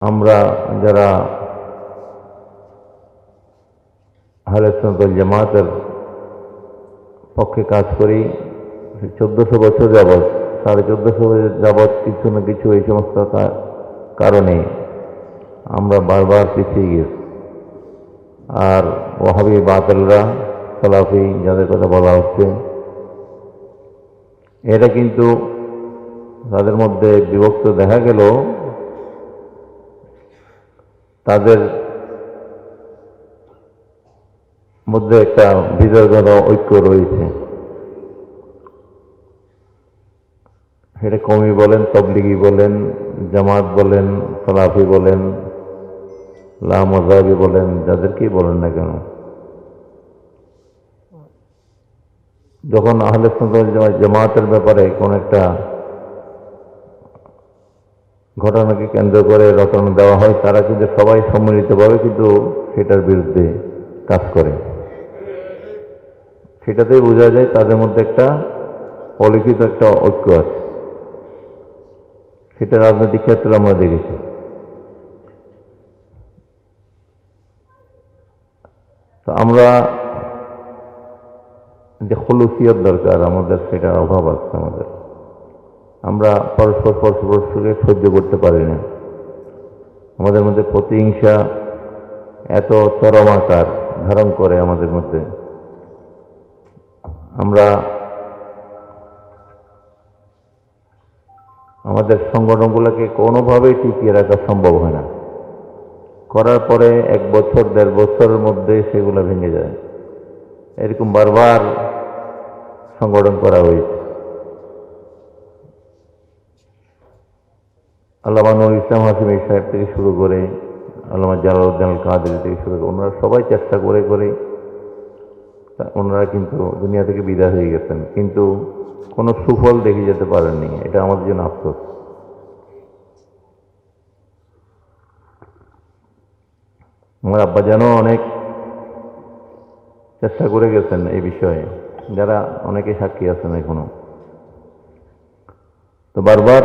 আমরা যারা আহলে সুন্নাত ওয়াল জামাতের পক্ষে কাজ করি 1400 বছর যাবৎ 1450 বছর যাবৎ কিছু না কিছু এই সমস্ত কারণে আমরা বারবার পিছিয়ে গেছি। আর ওয়াহাবি বাতিলরা সালাফি যাদের কথা বলা হচ্ছে এটা কিন্তু তাদের মধ্যে বিভক্ত দেখা গেল, তাদের মধ্যে একটা বিতর্কিত ঐক্য রয়েছে। সেটা কওমি বলেন, তাবলিগি বলেন, জামাত বলেন, সালাফি বলেন, লামাযাহাবি বলেন, যাদেরকেই বলেন না কেন, যখন আহলে সুন্নাত ওয়াল জামাতের ব্যাপারে কোন একটা ঘটনাকে কেন্দ্র করে রচনা দেওয়া হয়, তারা কিন্তু সবাই সম্মিলিতভাবে কিন্তু সেটার বিরুদ্ধে কাজ করে। সেটাতেই বোঝা যায় তাদের মধ্যে একটা অলিখিত একটা ঐক্য আছে। সেটা রাজনৈতিক ক্ষেত্রে আমরা দেখেছি। তো আমরা যে খুলুসিয়ত দরকার আমাদের, সেটার অভাব আছে আমাদের। আমরা পরস্পরকে সহ্য করতে পারি না। আমাদের মধ্যে প্রতিহিংসা এত চরম আকার ধারণ করে আমাদের মধ্যে, আমরা আমাদের সংগঠনগুলোকে কোনোভাবেই টিকিয়ে রাখা সম্ভব হয় না। করার পরে 1 বছর 1.5 বছরের মধ্যে সেগুলো ভেঙে যায়। এরকম বারবার সংগঠন করা হয়েছে। আল্লামা নুরুল ইসলাম হাশিমি সাহেব থেকে শুরু করে আল্লামা জালালউদ্দিন আল কাদেরী থেকে শুরু করে ওনারা সবাই চেষ্টা করে ওনারা কিন্তু দুনিয়া থেকে বিদায় হয়ে গেছেন, কিন্তু কোনো সুফল দেখে যেতে পারেননি। এটা আমাদের জন্য আফসোস। আমার আব্বা যেন অনেক চেষ্টা করে গেছেন এই বিষয়ে, যারা অনেকে সাক্ষী আছেন এখনো। তো বারবার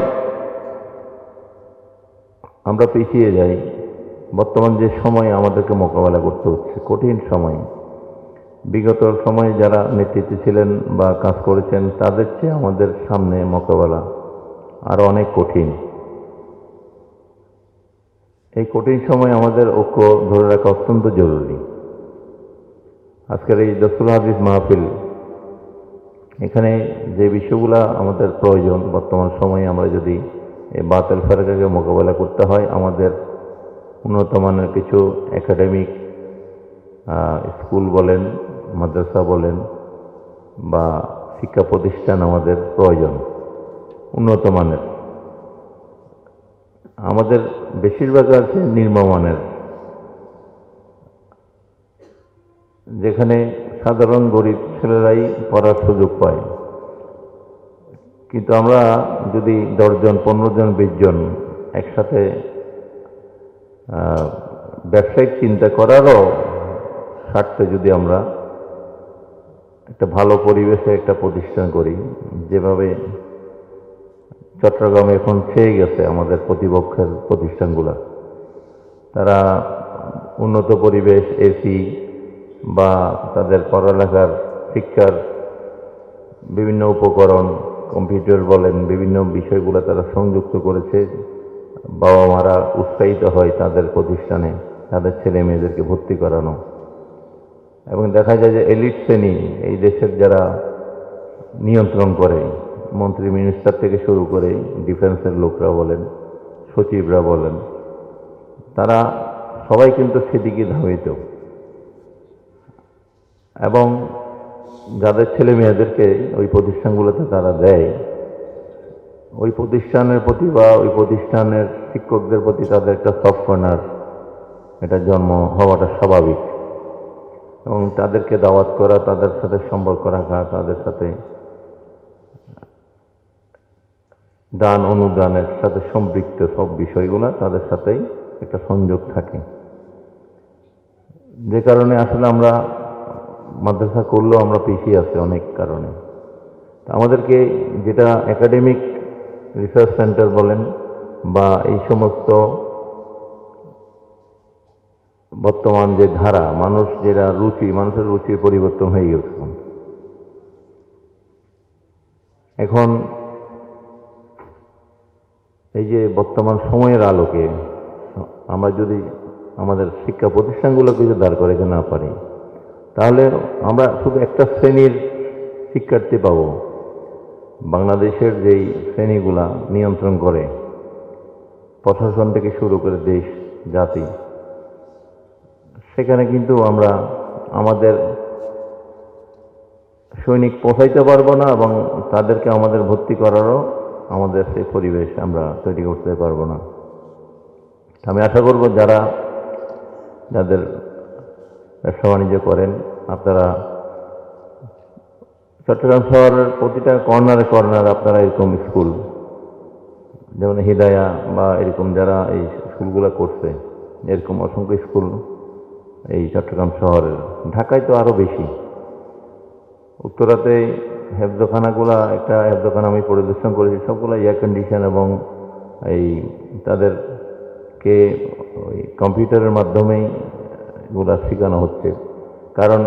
আমরা পিছিয়ে যাই। বর্তমান যে সময় আমাদেরকে মোকাবেলা করতে হচ্ছে, কঠিন সময়। বিগত সময়ে যারা নেতৃত্বে ছিলেন বা কাজ করেছেন তাদের চেয়ে আমাদের সামনে মোকাবেলা আরো অনেক কঠিন। এই কঠিন সময় আমাদের ঐক্য ধরে রাখা অত্যন্ত জরুরি। আজকের এই দস্তুল হাদিস মাহফিল, এখানে যে বিষয়গুলো আমাদের প্রয়োজন বর্তমান সময়ে, আমরা যদি এই বাতিল ফেরকাকে মোকাবেলা করতে হয়, আমাদের উন্নত মানের কিছু একাডেমিক স্কুল বলেন, মাদ্রাসা বলেন বা শিক্ষা প্রতিষ্ঠান আমাদের প্রয়োজন উন্নত মানের। আমাদের বেশিরভাগ আছে নিম্নমানের, যেখানে সাধারণ গরিব ছেলেরাই পড়ার সুযোগ পায়। কিন্তু আমরা যদি 10 জন 15 জন 20 জন একসাথে ব্যবসায়িক চিন্তা করারও স্বার্থে যদি আমরা একটা ভালো পরিবেশে একটা প্রতিষ্ঠান করি, যেভাবে চট্টগ্রামে এখন ছেয়ে গেছে আমাদের প্রতিপক্ষের প্রতিষ্ঠানগুলা, তারা উন্নত পরিবেশ, এসি বা তাদের পড়ালেখার শিক্ষার বিভিন্ন উপকরণ, কম্পিউটার বলেন, বিভিন্ন বিষয়গুলো তারা সংযুক্ত করেছে। বাবা মারা উৎসাহিত হয় তাদের প্রতিষ্ঠানে তাদের ছেলে মেয়েদেরকে ভর্তি করানো। এবং দেখা যায় যে এলিট শ্রেণী এই দেশের যারা নিয়ন্ত্রণ করে, মন্ত্রী মিনিস্টার থেকে শুরু করে ডিফেন্সের লোকরা বলেন, সচিবরা বলেন, তারা সবাই কিন্তু সেদিকে ধাবিত। এবং যাদের ছেলে মেয়েদেরকে ওই প্রতিষ্ঠানগুলোতে তারা দেয়, ওই প্রতিষ্ঠানের প্রতি বা ওই প্রতিষ্ঠানের শিক্ষকদের প্রতি তাদের একটা সফট কর্নার, এটা জন্ম হওয়াটা স্বাভাবিক। এবং তাদেরকে দাওয়াত করা, তাদের সাথে সম্পর্ক রাখা, তাদের সাথে দান অনুদানের সাথে সম্পৃক্ত সব বিষয়গুলো তাদের সাথেই একটা সংযোগ থাকে। যে কারণে আসলে আমরা মাদ্রাসা করলেও আমরা পিছিয়ে আছি অনেক কারণে। আমাদেরকে যেটা একাডেমিক রিসার্চ সেন্টার বলেন বা এই সমস্ত বর্তমান যে ধারা, মানুষের রুচির পরিবর্তন হয়ে গেছে। এখন এই যে বর্তমান সময়ের আলোকে আমরা যদি আমাদের শিক্ষা প্রতিষ্ঠানগুলোকে যদি দাঁড় করাতে না পারি, তাহলে আমরা শুধু একটা শ্রেণীর শিক্ষার্থী পাব। বাংলাদেশের যেই শ্রেণীগুলা নিয়ন্ত্রণ করে, প্রশাসন থেকে শুরু করে দেশ জাতি, সেখানে কিন্তু আমরা আমাদের সৈনিক পৌঁছাইতে পারবো না, এবং তাদেরকে আমাদের ভর্তি করারও আমাদের সেই পরিবেশ আমরা তৈরি করতে পারবো না। আমি আশা করব যাদের ব্যবসা বাণিজ্য করেন, আপনারা চট্টগ্রাম শহরের প্রতিটা কর্নারে কর্নার আপনারা এরকম স্কুল, যেমন হিদায়া বা এরকম যারা এই স্কুলগুলো করছে, এরকম অসংখ্য স্কুল এই চট্টগ্রাম শহরের, ঢাকায় তো আরও বেশি। উত্তরাতে হেফজখানাগুলা, একটা হেফজখানা আমি পরিদর্শন করেছি, সবগুলো এয়ার কন্ডিশন, এবং এই তাদেরকে ওই কম্পিউটারের মাধ্যমেই এগুলা শেখানো হচ্ছে। কারণ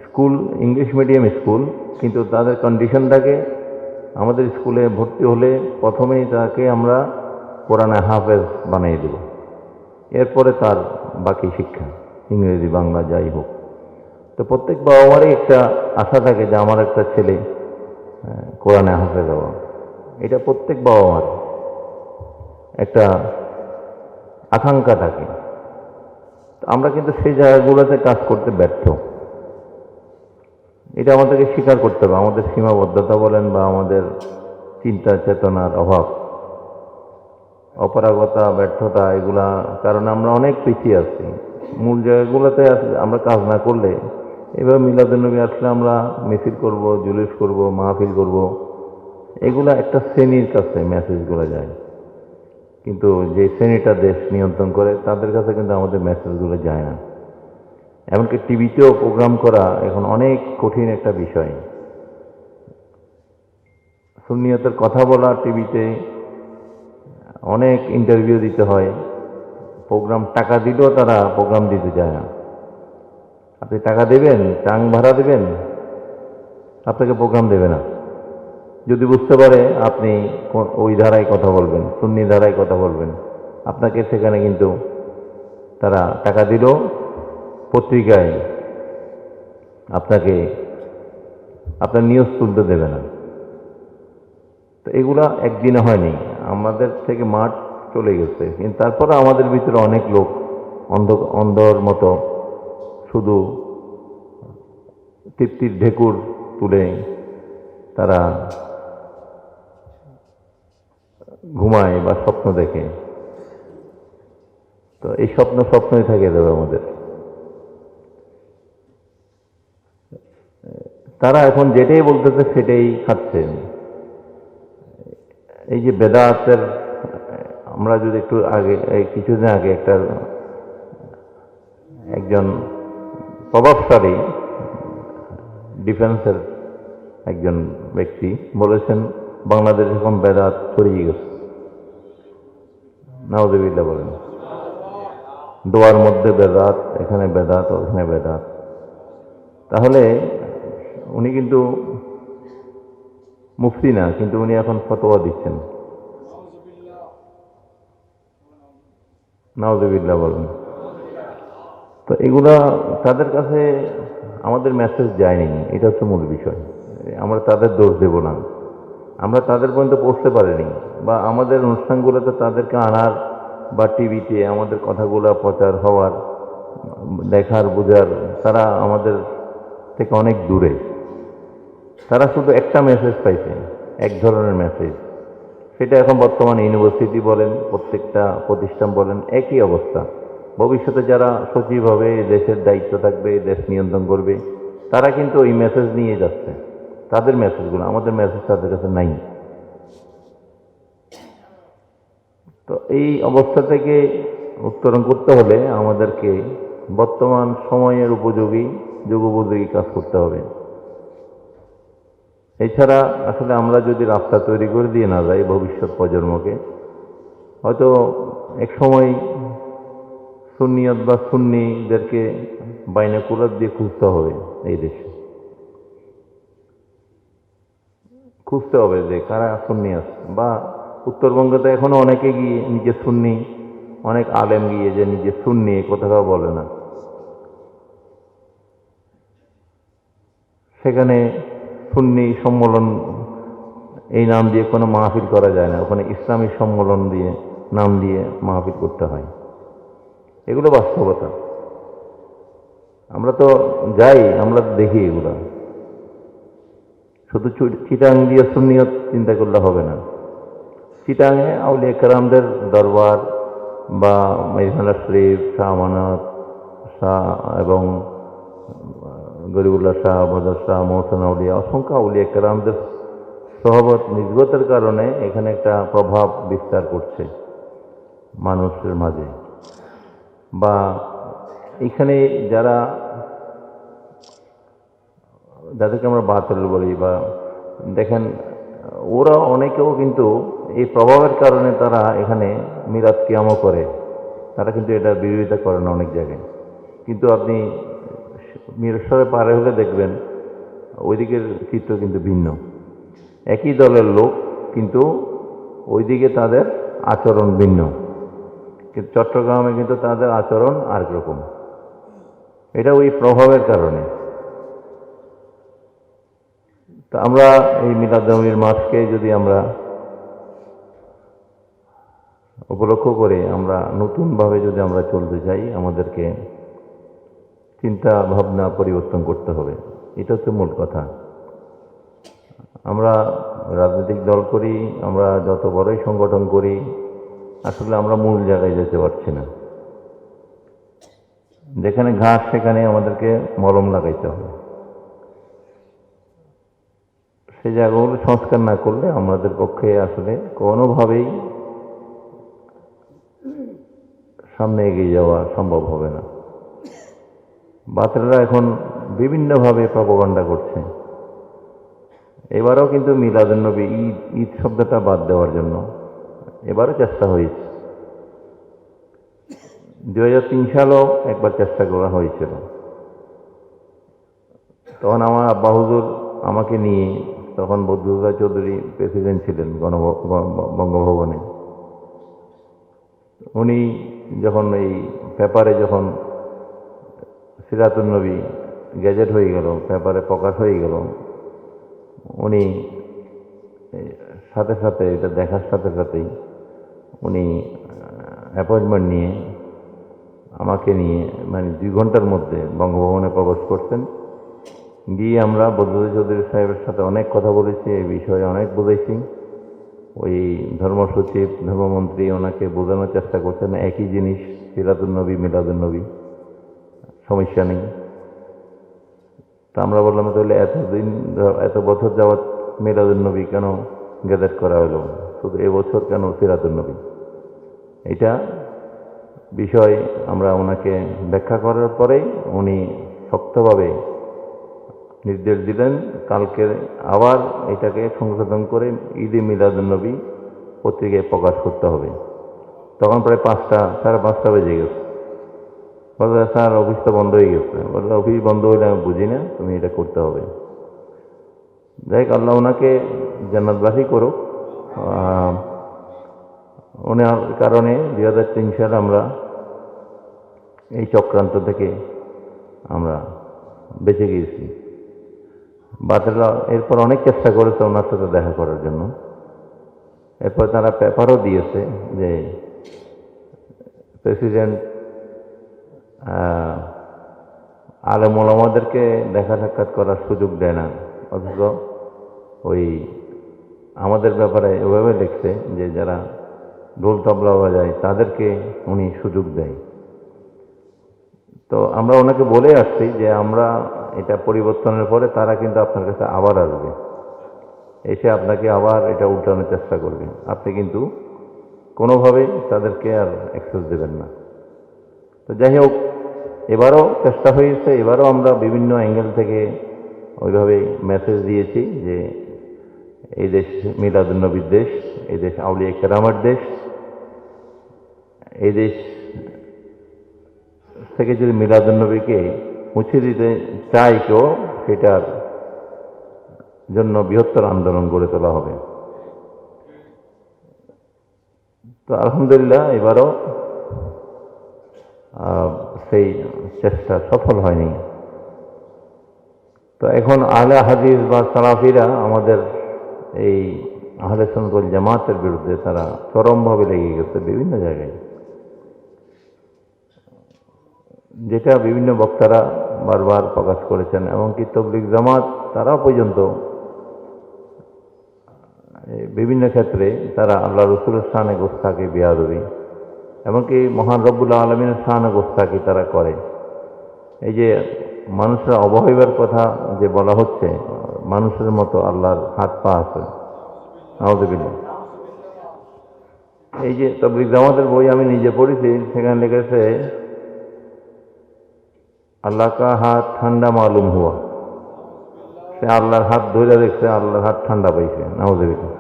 স্কুল ইংলিশ মিডিয়াম স্কুল, কিন্তু তাদের কন্ডিশনটাকে আমাদের স্কুলে ভর্তি হলে প্রথমেই তাকে আমরা কোরআনে হাফেজ বানিয়ে দেব, এরপরে তার বাকি শিক্ষা ইংরেজি বাংলা যাই হোক। তো প্রত্যেক বাবা মারই একটা আশা থাকে যে আমার একটা ছেলে কোরআনে হাফেজ হওয়া, এটা প্রত্যেক বাবা মার একটা আকাঙ্ক্ষা থাকে। আমরা কিন্তু সেই জায়গাগুলোতে কাজ করতে ব্যর্থ। এটা আমাদেরকে স্বীকার করতে হবে, আমাদের সীমাবদ্ধতা বলেন বা আমাদের চিন্তা চেতনার অভাব, অপারগতা, ব্যর্থতা, এগুলা কারণে আমরা অনেক পিছিয়ে আছি। মূল জায়গাগুলোতে আমরা কাজ না করলে, এবার মিলাদুন্নবী আসলে আমরা মিছিল করব, জুলুস করব, মাহফিল করব, এগুলা একটা শ্রেণীর কাছে মেসেজগুলো যায়, কিন্তু যে শ্রেণীটা দেশ নিয়ন্ত্রণ করে তাদের কাছে কিন্তু আমাদের মেসেজগুলো যায় না। এমনকি টিভিতেও প্রোগ্রাম করা এখন অনেক কঠিন একটা বিষয়। সুন্নিয়তের কথা বলা টিভিতে, অনেক ইন্টারভিউ দিতে হয়, প্রোগ্রাম টাকা দিলেও তারা প্রোগ্রাম দিতে চায় না। আপনি টাকা দেবেন, টাং ভাড়া দেবেন, আপনাকে প্রোগ্রাম দেবে না। যদি বুঝতে পারে আপনি ওই ধারায় কথা বলবেন, সুন্নি ধারায় কথা বলবেন, আপনাকে সেখানে কিন্তু তারা টাকা দিলেও পত্রিকায় আপনাকে আপনার নিউজ তুলতে দেবে না। তো এগুলা একদিনে হয়নি, আমাদের থেকে মাঠ চলে গেছে, কিন্তু তারপরে আমাদের ভিতরে অনেক লোক অন্ধর মতো শুধু তৃপ্তির ঢেকুর তুলে তারা ঘুমায় বা স্বপ্ন দেখে। তো এই স্বপ্নই থেকে যাবে আমাদের। তারা এখন যেটাই বলতেছে সেটাই খাচ্ছে। এই যে বেদাতের, আমরা যদি একটু আগে, কিছুদিন আগে একজন প্রভাবশালী ডিফেন্সের একজন ব্যক্তি বলেছেন, বাংলাদেশ এখন বেদাত ছড়িয়ে গেছে। নাউযুবিল্লাহ বলেন, দোয়ার মধ্যে বেদাত, এখানে বেদাত, ওখানে বেদাত। তাহলে উনি কিন্তু মুফতি না, কিন্তু উনি এখন ফতোয়া দিচ্ছেন। নাউযুবিল্লাহ বলেন। তো এগুলা তাদের কাছে আমাদের মেসেজ যায়নি, এটা হচ্ছে মূল বিষয়। আমরা তাদের দোষ দেব না, আমরা তাদের পর্যন্ত পৌঁছতে পারিনি, বা আমাদের অনুষ্ঠানগুলোতে তাদেরকে আনার বা টিভিতে আমাদের কথাগুলো প্রচার হওয়ার, দেখার, বোঝার, তারা আমাদের থেকে অনেক দূরে। তারা শুধু একটা মেসেজ পাইছে, এক ধরনের মেসেজ। সেটা এখন বর্তমানে ইউনিভার্সিটি বলেন, প্রত্যেকটা প্রতিষ্ঠান বলেন, একই অবস্থা। ভবিষ্যতে যারা সচিব হবে, দেশের দায়িত্ব থাকবে, দেশ নিয়ন্ত্রণ করবে, তারা কিন্তু ওই মেসেজ নিয়ে যাচ্ছে, তাদের মেসেজগুলো। আমাদের মেসেজ তাদের কাছে নাই। তো এই অবস্থা থেকে উত্তরণ করতে হলে আমাদেরকে বর্তমান সময়ের যুগোপযোগী কাজ করতে হবে। এছাড়া আসলে আমরা যদি রাস্তা তৈরি করে দিয়ে না যাই ভবিষ্যৎ প্রজন্মকে, হয়তো এক সময় সুন্নিয়ত বা সুন্নিদেরকে বাইনাকুলার দিয়ে খুঁজতে হবে। এই দেশে খুঁজতে হবে যে কারা সুন্নি আছে, বা উত্তরবঙ্গে তো এখনো অনেকে গিয়ে নিজে সুন্নি, অনেক আলেম গিয়ে যে নিজে সুন্নি এ কথাটাও বলে না। সেখানে সুন্নি সম্মেলন এই নাম দিয়ে কোনো মাহফিল করা যায় না, ওখানে ইসলামী সম্মেলন দিয়ে নাম দিয়ে মাহফিল করতে হয়। এগুলো বাস্তবতা। আমরা তো যাই, আমরা তো দেখি এগুলো। শুধু চিটাং দিয়ে সুন্নিয়ত চিন্তা করলে হবে না। চিটাঙে আউলিয়া কেরামদের দরবার বা মেঘানা শরীফ, শাহ আমানত শাহ এবং গরিবুল্লাহ শাহ, বদর শাহ, মহসেন আউলিয়া, অসংখ্য আউলিয়া কেরামদের সহবত নিসবতের কারণে এখানে একটা প্রভাব বিস্তার করছে মানুষের মাঝে। বা এখানে যাদেরকে আমরা বাতিল বলি, বা দেখেন ওরা অনেকেও কিন্তু এই প্রভাবের কারণে তারা এখানে মিলাদ কিয়ামও করে, তারা কিন্তু এটার বিরোধিতা করে না অনেক জায়গায়। কিন্তু আপনি মিরসরে পারে হলে দেখবেন ওইদিকের চিত্র কিন্তু ভিন্ন। একই দলের লোক, কিন্তু ওইদিকে তাদের আচরণ ভিন্ন। কিন্তু চট্টগ্রামে কিন্তু তাদের আচরণ আরেক রকম। এটা ওই প্রভাবের কারণে। তো আমরা এই মিলাদ-উন-নবীর মাসকে যদি আমরা উপলক্ষ করে আমরা নতুনভাবে যদি আমরা চলতে চাই, আমাদেরকে চিন্তা ভাবনা পরিবর্তন করতে হবে। এটা হচ্ছে মূল কথা। আমরা রাজনৈতিক দল করি, আমরা যত বড়ই সংগঠন করি, আসলে আমরা মূল জায়গায় যেতে পারছি না। যেখানে ঘাস সেখানে আমাদেরকে মলম লাগাইতে হবে। সেই জায়গাগুলো সংস্কার না করলে আমাদের পক্ষে আসলে কোনোভাবেই সামনে এগিয়ে যাওয়া সম্ভব হবে না। বাতিলরা এখন বিভিন্নভাবে প্রপাগান্ডা করছে। এবারও কিন্তু মিলাদুন-নবী, ঈদ শব্দটা বাদ দেওয়ার জন্য এবারও চেষ্টা হয়েছে। 2003 সালেও একবার চেষ্টা করা হয়েছিল। তখন আমার আব্বা হুজুর আমাকে নিয়ে, তখন বদরুল্লাহ চৌধুরী প্রেসিডেন্ট ছিলেন বঙ্গভবনে। উনি যখন এই পেপারে যখন সিরাতুন-নবী গেজেট হয়ে গেল, পেপারে প্রকাশ হয়ে গেল, উনি সাথে সাথে এটা দেখার সাথে সাথেই উনি অ্যাপয়েন্টমেন্ট নিয়ে আমাকে নিয়ে 2 ঘন্টার মধ্যে বঙ্গভবনে প্রবেশ করছেন। গিয়ে আমরা বদরুল্লাহ চৌধুরী সাহেবের সাথে অনেক কথা বলেছি, এই বিষয়ে অনেক বুঝেছি। ওই ধর্মসচিব, ধর্মমন্ত্রী ওনাকে বোঝানোর চেষ্টা করছেন একই জিনিস, সিরাতুন-নবী, মিলাদুন-নবী, সমস্যা নেই। তা আমরা বললাম, তাহলে এত বছর যাবৎ মিলাদুন-নবী কেন গেজেট করা হলো, শুধু এবছর কেন সিরাতুন-নবী? এটা বিষয় আমরা ওনাকে ব্যাখ্যা করার পরেই উনি শক্তভাবে নির্দেশ দিলেন, কালকে আবার এটাকে সংশোধন করে ঈদে মিলাদুন-নবী পত্রিকায় প্রকাশ করতে হবে। তখন প্রায় 5:30 বেজে গেছে। বললো, স্যার অফিস তো বন্ধ হয়ে গেছে। বললো, অফিস বন্ধ হইলে আমি বুঝি না, তুমি এটা করতে হবে। যাই হোক, আল্লাহ ওনাকে জান্নাতবাসী করুক। ওনার কারণে 2003 সালে আমরা এই চক্রান্ত থেকে আমরা বেঁচে গিয়েছি। বাতিলরা এরপর অনেক চেষ্টা করেছে ওনার সাথে দেখা করার জন্য। এরপর তারা পেপারও দিয়েছে যে প্রেসিডেন্ট আলেম ওলামাদেরকে দেখা সাক্ষাৎ করার সুযোগ দেয় না, অথচ ওই আমাদের ব্যাপারে এভাবে লিখছে যে যারা ঢোল তবলা বাজায় তাদেরকে উনি সুযোগ দেয়। তো আমরা ওনাকে বলে আসছি যে আমরা এটা পরিবর্তনের পরে তারা কিন্তু আপনার কাছে আবার আসবে, এসে আপনাকে আবার এটা উল্টানোর চেষ্টা করবে। আপনি কিন্তু কোনোভাবেই তাদেরকে আর অ্যাক্সেস দেবেন না। তো যাই হোক, এবারও চেষ্টা হয়েছে। এবারও আমরা বিভিন্ন অ্যাঙ্গেল থেকে ওইভাবে মেসেজ দিয়েছি যে এই দেশ মিলাদুন-নবীর দেশ, এই দেশ আউলিয়া কেরামের দেশ, এই দেশ থেকে যদি মিলাদুন্নবীকে মুছে দিতে চায় কেউ, সেটার জন্য বৃহত্তর আন্দোলন গড়ে তোলা হবে। তো আলহামদুলিল্লাহ এবারও সেই চেষ্টা সফল হয়নি। তো এখন আহলে হাদিস বা সালাফিরা আমাদের এই আহলে সুন্নাত ওয়াল জামাতের বিরুদ্ধে তারা চরমভাবে লেগে গেছে বিভিন্ন জায়গায়, যেটা বিভিন্ন বক্তারা বারবার প্রকাশ করেছেন। এমনকি তাবলীগ জামাত তারাও পর্যন্ত বিভিন্ন ক্ষেত্রে তারা আল্লাহ রসুলের শানে গোস্তাকি বেয়াদবি, এমনকি মহান রব্বুল আলমিনের শানে গোস্তাকি তারা করে। এই যে মানুষের অবয়বের কথা যে বলা হচ্ছে, মানুষের মতো আল্লাহর হাত পা আছে, নাউযুবিল্লাহ। এই যে তাবলীগ জামাতের বই আমি নিজে পড়েছি, সেখানে লিখেছে আল্লাহ কা হাত ঠান্ডা মালুম হুয়া, সে আল্লাহর হাত ধরে দেখছে, আল্লাহর হাত ঠান্ডা পাইছে, নাউযুবিল্লাহ।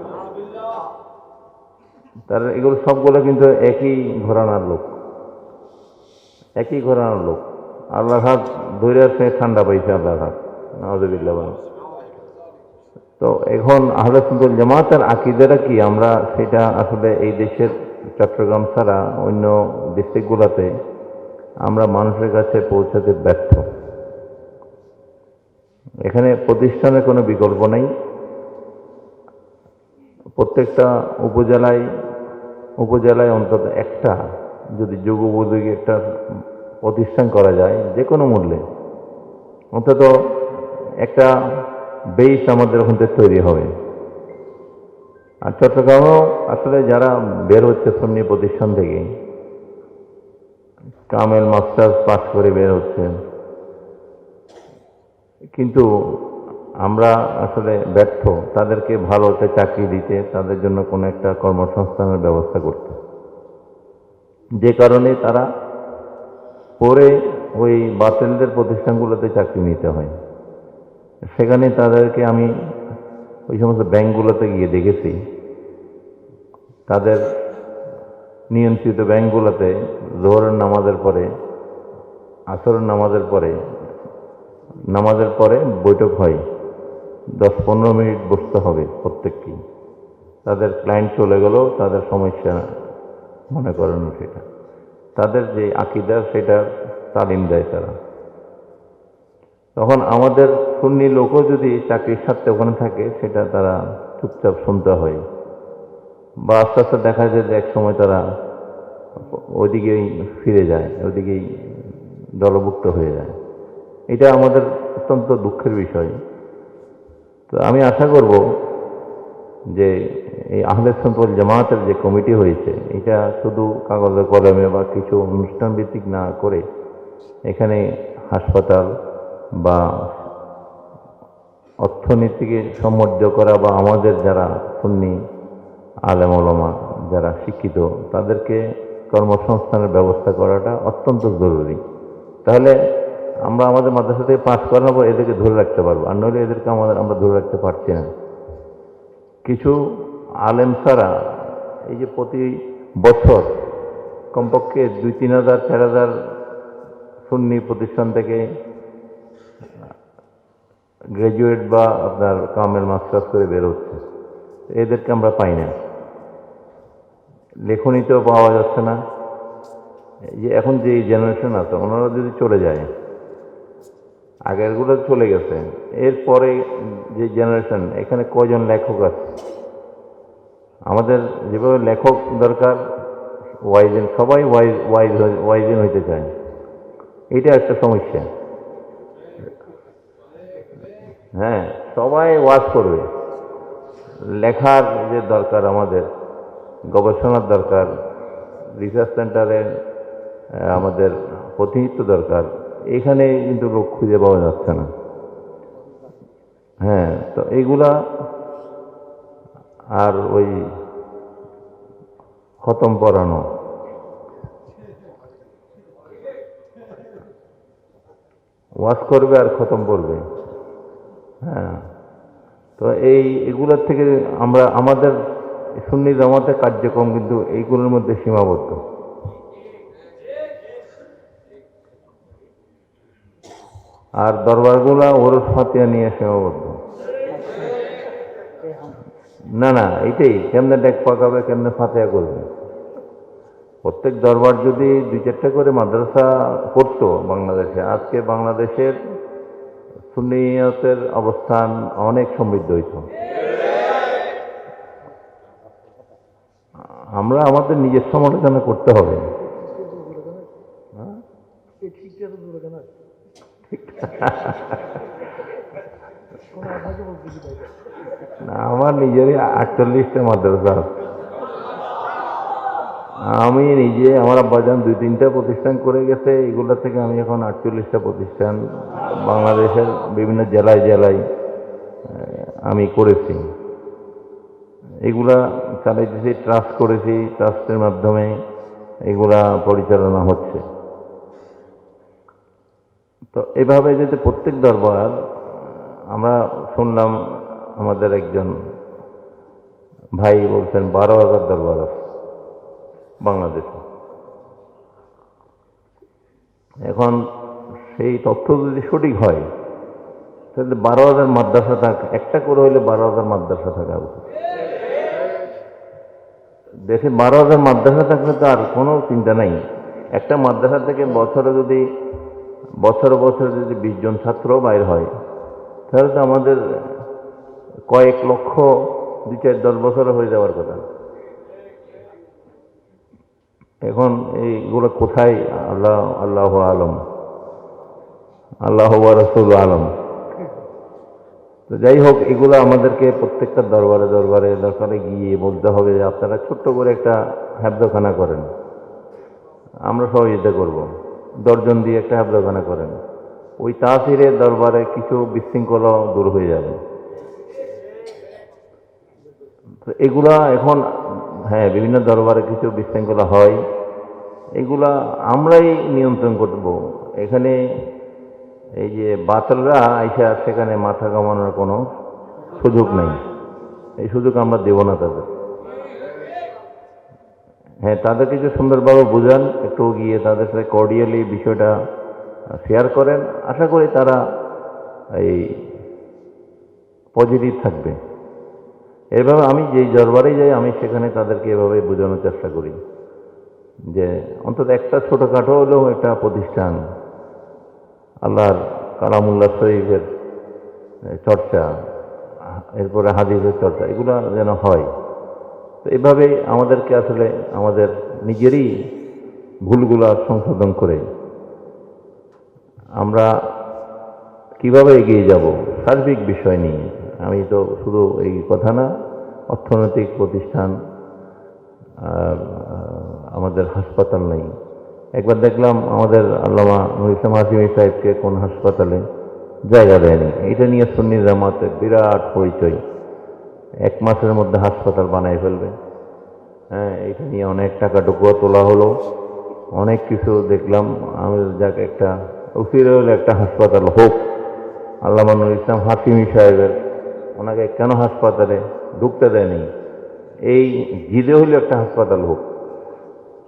তার এগুলো সবগুলো কিন্তু একই ঘরানার লোক, একই ঘরানার লোক। আল্লাহর হাত ধরে সে ঠান্ডা পাইছে, আল্লাহর হাত, নাউযুবিল্লাহ। তো এখন আহলে সুন্নাত ওয়াল জামাতের আকীদাটা কি, আমরা সেটা আসলে এই দেশের চট্টগ্রাম ছাড়া অন্য ডিস্ট্রিক্টগুলোতে আমরা মানুষের কাছে পৌঁছাতে ব্যর্থ। এখানে প্রতিষ্ঠানের কোনো বিকল্প নেই। প্রত্যেকটা উপজেলায় অন্তত একটা যদি যুগোপযোগী একটা প্রতিষ্ঠান করা যায়, যে কোনো মূল্যে অন্তত একটা বেস আমাদের ওখান থেকে তৈরি হবে। আর চট্টগ্রামেও আসলে যারা বের হচ্ছে সুন্নি প্রতিষ্ঠান থেকে, কামেল মাস্টার্স পাস করে বের হচ্ছে, কিন্তু আমরা আসলে ব্যর্থ তাদেরকে ভালো একটা চাকরি দিতে, তাদের জন্য কোনো একটা কর্মসংস্থানের ব্যবস্থা করতে। যে কারণে তারা পরে ওই বাতিলদের প্রতিষ্ঠানগুলোতে চাকরি নিতে হয়। সেখানে তাদেরকে আমি ওই সমস্ত ব্যাংকগুলোতে গিয়ে দেখেছি, তাদের নিয়ন্ত্রিত ব্যাংকগুলোতে জোহরের নামাজের পরে, আসরের নামাজের পরে বৈঠক হয়, 10-15 মিনিট বসতে হবে প্রত্যেককেই। তাদের ক্লায়েন্ট চলে গেল, তাদের সমস্যা মনে করেন সেটা, তাদের যে আকীদা সেটার তালিম দেয় তারা। তখন আমাদের সুন্নি লোকও যদি চাকরির স্বার্থে ওখানে থাকে, সেটা তারা চুপচাপ শুনতে হয়, বা আস্তে আস্তে দেখা যায় যে এক সময় তারা ওইদিকেই ফিরে যায়, ওইদিকেই দলভুক্ত হয়ে যায়। এটা আমাদের অত্যন্ত দুঃখের বিষয়। তো আমি আশা করব যে এই আহলে সুন্নাত ওয়াল জামাতের যে কমিটি হয়েছে, এটা শুধু কাগজে কলমে বা কিছু অনুষ্ঠান ভিত্তিক না করে, এখানে হাসপাতাল বা অর্থনীতিকে সমৃদ্ধ করা, বা আমাদের যারা সুন্নি আলেম ওলামা যারা শিক্ষিত, তাদেরকে কর্মসংস্থানের ব্যবস্থা করাটা অত্যন্ত জরুরি। তাহলে আমরা আমাদের মাদ্রাসা থেকে পাস করানোর পর এদেরকে ধরে রাখতে পারবো, আর নইলে এদেরকে আমরা ধরে রাখতে পারছি না। কিছু আলেম ছাড়া এই যে প্রতি বছর কমপক্ষে 2-3,000-4,000 সুন্নি প্রতিষ্ঠান থেকে গ্র্যাজুয়েট বা আপনার কামেল মাস্টার্স করে বের হচ্ছে, এদেরকে আমরা পাই না। লেখনীতেও পাওয়া যাচ্ছে না। যে এখন যে জেনারেশন আছে, ওনারা যদি চলে যায়, আগেরগুলো চলে গেছে, এরপরে যে জেনারেশন, এখানে কয়জন লেখক আছে? আমাদের যেভাবে লেখক দরকার, ওয়াইজেন, সবাই ওয়াইজেন হইতে চায়, এটা একটা সমস্যা। হ্যাঁ, সবাই ওয়াজ করবে, লেখার যে দরকার, আমাদের গবেষণার দরকার, রিসার্চ সেন্টারে আমাদের প্রতিনিধিত্ব দরকার, এখানে কিন্তু লোক খুঁজে পাওয়া যাচ্ছে না। হ্যাঁ, তো এইগুলা আর ওই খতম পড়ানো, ওয়াজ করবে আর খতম পড়বে। হ্যাঁ, তো এগুলোর থেকে আমরা আমাদের সুন্নি জামাতের কার্যক্রম কিন্তু এইগুলোর মধ্যে সীমাবদ্ধ। আর দরবারগুলা ওর ফাতিয়া নিয়ে সীমাবদ্ধ। না না, এইটাই কেমনে ডেক পাকাবে, কেমনে ফাতিয়া করবে। প্রত্যেক দরবার যদি 2-4টা করে মাদ্রাসা করতো বাংলাদেশে, আজকে বাংলাদেশের সুন্নিয়তের অবস্থান অনেক সমৃদ্ধ হইত। আমরা আমাদের নিজের সমালোচনা করতে হবে। না, আমার নিজেরই 48টা মাদ্রাসা আছে। আমি নিজে, আমার আব্বাজান 2-3টা প্রতিষ্ঠান করে গেছে, এগুলো থেকে আমি এখন 48টা প্রতিষ্ঠান বাংলাদেশের বিভিন্ন জেলায় জেলায় আমি করেছি। এগুলা চালাইতেছি, ট্রাস্ট করেছি, ট্রাস্টের মাধ্যমে এগুলা পরিচালনা হচ্ছে। তো এভাবে যদি প্রত্যেক দরবার, আমরা শুনলাম আমাদের একজন ভাই বলছেন 12,000 দরবার আছে বাংলাদেশে। এখন সেই তথ্য যদি সঠিক হয় তাহলে 12,000 মাদ্রাসা থাকা, একটা করে হইলে 12,000 মাদ্রাসা থাকা উচিত। দেশে 12,000 মাদ্রাসা থাকলে তো আর কোনো চিন্তা নাই। একটা মাদ্রাসা থেকে বছরে যদি বছর 20 জন ছাত্র বাইর হয়, তাহলে তো আমাদের কয়েক লক্ষ 2-4-10 বছরে হয়ে যাওয়ার কথা। এখন এইগুলো কোথায়? আল্লাহ আলম, আল্লাহ রাসূল আলম। তো যাই হোক, এগুলো আমাদেরকে প্রত্যেকটা দরবারে দরবারে দরকারে গিয়ে বলতে হবে যে আপনারা ছোট্ট করে একটা হেফজখানা করেন, আমরা সহযোগিতা করব। 10 জন দিয়ে একটা হেফজখানা করেন, ওই তাসিরে দরবারে কিছু বিশৃঙ্খলা দূর হয়ে যাবে। তো এগুলা এখন, হ্যাঁ, বিভিন্ন দরবারে কিছু বিশৃঙ্খলা হয়, এগুলা আমরাই নিয়ন্ত্রণ করব। এখানে এই যে বাতলরা আইসা সেখানে মাথা কামানোর কোনো সুযোগ নেই, এই সুযোগ আমরা দেব না তাদের। হ্যাঁ, তাদের কিছু সুন্দরভাবে বুঝান, একটু গিয়ে তাদের সাথে কর্ডিয়ালি বিষয়টা শেয়ার করেন। আশা করি তারা এই পজিটিভ থাকবে। এভাবে আমি যেই দরবারে যাই, আমি সেখানে তাদেরকে এভাবে বোঝানোর চেষ্টা করি যে অন্তত একটা ছোটোখাটো হলেও একটা প্রতিষ্ঠান, আল্লাহর কালামুল্লাহ শরীফের চর্চা, এরপরে হাদিসের চর্চা, এগুলো যেন হয়। তো এভাবে আমাদেরকে আসলে আমাদের নিজেরই ভুলগুলা সংশোধন করে আমরা কিভাবে এগিয়ে যাব সার্বিক বিষয় নিয়ে। আমি তো শুধু এই কথা না, অর্থনৈতিক প্রতিষ্ঠান, আমাদের হাসপাতাল নেই। একবার দেখলাম আমাদের আল্লামা নুরুল ইসলাম হাশিমি সাহেবকে কোন হাসপাতালে জায়গা দেয়নি। এটা নিয়ে সুন্নি জামাতের বিরাট পরিচয়। 1 মাসের মধ্যে হাসপাতাল বানাই ফেলবে। হ্যাঁ, এটা নিয়ে অনেক টাকা টুকুও তোলা হলো, অনেক কিছু দেখলাম। আমি যাক, একটা উচিরে হলে একটা হাসপাতাল হোক। আল্লামা নুরুল ইসলাম হাশিমি সাহেবের, ওনাকে কেন হাসপাতালে ঢুকতে দেয়নি? এই জিদে হলে একটা হাসপাতাল হোক।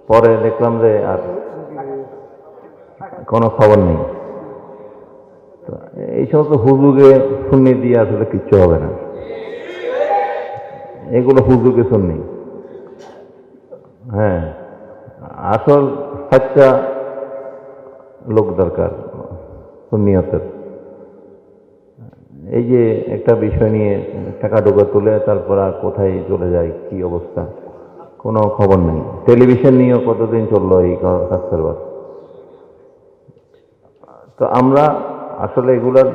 পরে দেখলাম যে আর কোনো খবর নেই। তো এই সমস্ত হুজুগে সুন্নি দিয়ে আসলে কিচ্ছু হবে না। এগুলো হুজুগে সুন্নি। হ্যাঁ, আসল বাচ্চা লোক দরকার সুন্নিয়তের। এই যে একটা বিষয় নিয়ে টাকা ঢোকা তুলে তারপর আর কোথায় চলে যায়, কি অবস্থা, কোনো খবর নেই। টেলিভিশন নিয়েও কতদিন চললো এই কাজ করবার। তো আমরা আসলে এগুলার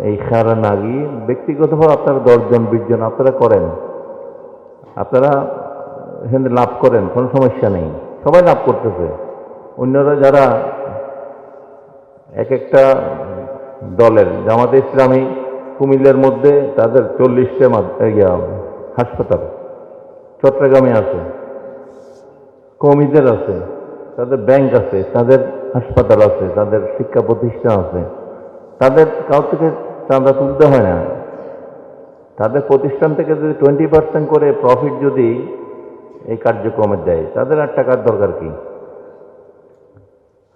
এই খেয়াল না গিয়ে ব্যক্তিগতভাবে আপনারা 10 জন 20 জন আপনারা করেন, আপনারা এখানে লাভ করেন, কোনো সমস্যা নেই, সবাই লাভ করতেছে। অন্যরা যারা এক একটা দলের, জামাতে ইসলামী কুমিল্লার মধ্যে তাদের 40টা হাসপাতাল, চট্টগ্রামে আছে, কওমিদের আছে, তাদের ব্যাংক আছে, তাদের হাসপাতাল আছে, তাদের শিক্ষা প্রতিষ্ঠান আছে, তাদের কাউ থেকে চাঁদা তুলতে হয় না। তাদের প্রতিষ্ঠান থেকে যদি 20% করে প্রফিট যদি এই কার্যক্রমে দেয়, তাদের আর টাকার দরকার কি?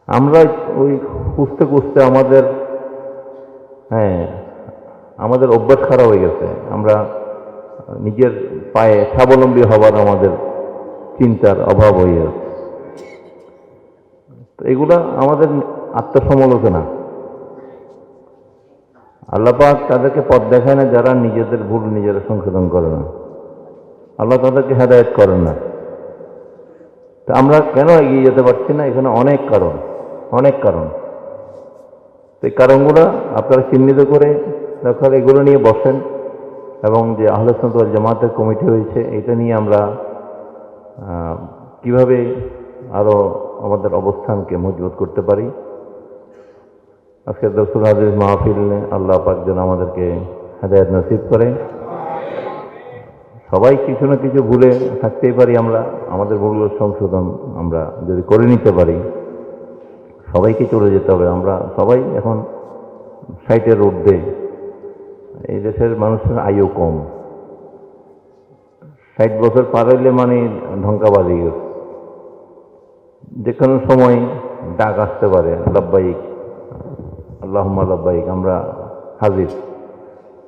আমরা ওই খুঁজতে খুঁজতে আমাদের হ্যাঁ, আমাদের অভ্যাস খারাপ হয়ে গেছে। আমরা নিজের পায়ে স্বাবলম্বী হবার আমাদের চিন্তার অভাব হয়ে গেছে। তো এগুলা আমাদের আত্মসমালোচনা। আল্লাহ পাক তাদেরকে পথ দেখায় না যারা নিজেদের ভুল নিজেরা সংশোধন করে না। আল্লাহ তাদেরকে হেদায়েত করেন না। তা আমরা কেন এগিয়ে যেতে পারছি না? এখানে অনেক কারণ, অনেক কারণ। এই কারণগুলো আপনারা চিহ্নিত করে দরকার এগুলো নিয়ে বসেন, এবং যে আহলে সুন্নাত ওয়াল জামাতের কমিটি হয়েছে এটা নিয়ে আমরা কিভাবে আরো আমাদের অবস্থানকে মজবুত করতে পারি। আজকে দরসুল হাদিস মাহফিল আল্লাহ পাক যেন আমাদেরকে হেদায়েত নসিব করে। সবাই কিছু না কিছু ভুলে থাকতেই পারি, আমরা আমাদের ভুলগুলোর সংশোধন আমরা যদি করে নিতে পারি, সবাইকে চলে যেতে হবে। আমরা সবাই এখন 60-এর ঊর্ধ্বে, এই দেশের মানুষের আয়ু কম। 60 বছর পার হইলে মানে ধ্বংকাবাজি গেছে। যে কোনো সময় ডাক আসতে পারে, লাব্বাইক আল্লাহুম্মা লাব্বাইক, আমরা হাজির।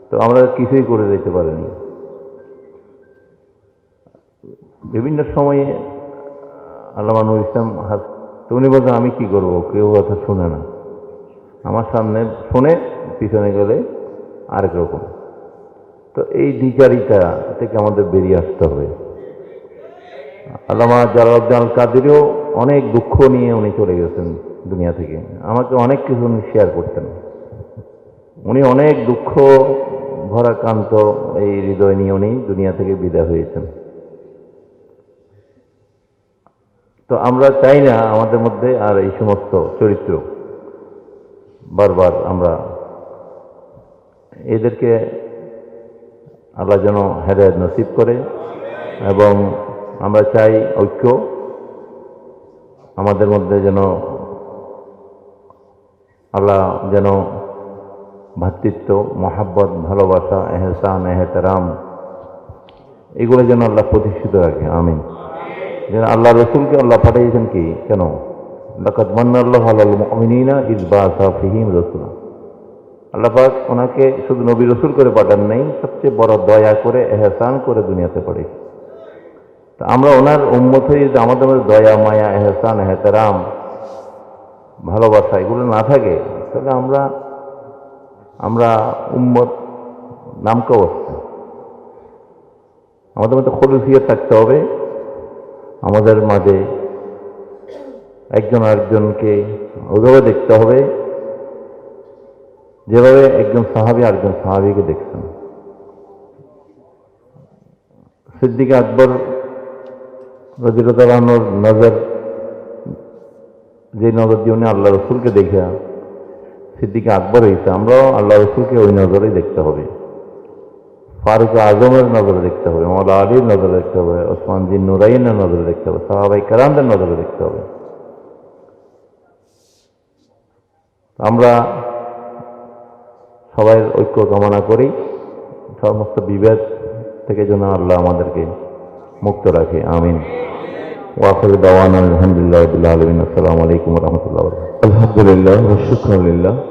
তো আমরা কিছুই করে দিতে পারিনি। বিভিন্ন সময়ে আল্লামা নুরুল ইসলাম তো উনি বলছেন আমি কি করবো, কেউ কথা শুনে না। আমার সামনে শুনে পিছনে গেলে আরেক রকম। তো এই দ্বিচারিতা থেকে আমাদের বেরিয়ে আসতে হবে। আল্লামা জালালউদ্দিন আল কাদেরীও অনেক দুঃখ নিয়ে উনি চলে গেছেন দুনিয়া থেকে। আমাকে অনেক কিছু উনি শেয়ার করতেন। উনি অনেক দুঃখ ভরা কান্ত এই হৃদয় নিয়ে উনি দুনিয়া থেকে বিদায় হয়েছেন। তো আমরা চাই না আমাদের মধ্যে আর এই সমস্ত চরিত্র বারবার। আমরা এদেরকে আল্লাহ যেন হেদায়েত নসিব করে, এবং আমরা চাই ঐক্য আমাদের মধ্যে, যেন আল্লাহ যেন ভ্রাতৃত্ব, মহাব্বত, ভালোবাসা, এহসান, এহতেরাম এগুলো যেন আল্লাহ প্রতিষ্ঠিত রাখে। আমিন। যেন আল্লাহ রসুলকে আল্লাহ পাঠিয়েছেন কি কেন? লাকাদ মান্নাল্লাহু আলাল মুমিনিনা ইয বাআসা ফীহিম রাসূলা। আল্লাহ পাক ওনাকে শুধু নবী রসুল করে পাঠান নাই, সবচেয়ে বড় দয়া করে, এহসান করে দুনিয়াতে পাঠিয়েছে। তা আমরা ওনার উম্মত হয়ে যদি আমাদের মধ্যে দয়া, মায়া, এহসান, এহতেরাম, ভালোবাসা এগুলো না থাকে, তাহলে আমরা উম্মত নামকা অবস্থা। আমাদের মধ্যে খলুসিয়ত থাকতে হবে। আমাদের মাঝে একজন আরেকজনকে ওইভাবে দেখতে হবে যেভাবে একজন সাহাবী আরেকজন সাহাবীকে দেখছেন। সিদ্দিক আকবর রাদিয়াল্লাহু আনহুর নজর, যে নজর দিয়ে উনি আল্লাহ রসুলকে দেখে সিদ্দিক আকবর হয়েছে, আমরাও আল্লাহ রসুলকে ওই নজরেই দেখতে হবে। ফারুক আজমের নজরে দেখতে হবে, মওলা আলীর নজরে দেখতে হবে, ওসমান জিন নুরাইনের নজরে দেখতে হবে, সাহাবায়ে কেরামদের নজরে দেখতে হবে। আমরা সবাই ঐক্য কামনা করি, সমস্ত বিভেদ থেকে যেন আল্লাহ আমাদেরকে মুক্ত রাখে। আমিন। ওয়াখির দাওয়ানা আলহামদুলিল্লাহি রাব্বিল আলামিন। আসসালামু আলাইকুম ওয়া রাহমাতুল্লাহি ওয়া বারাকাতুহু। আলহামদুলিল্লাহ ওয়া শুকরুলিল্লাহ।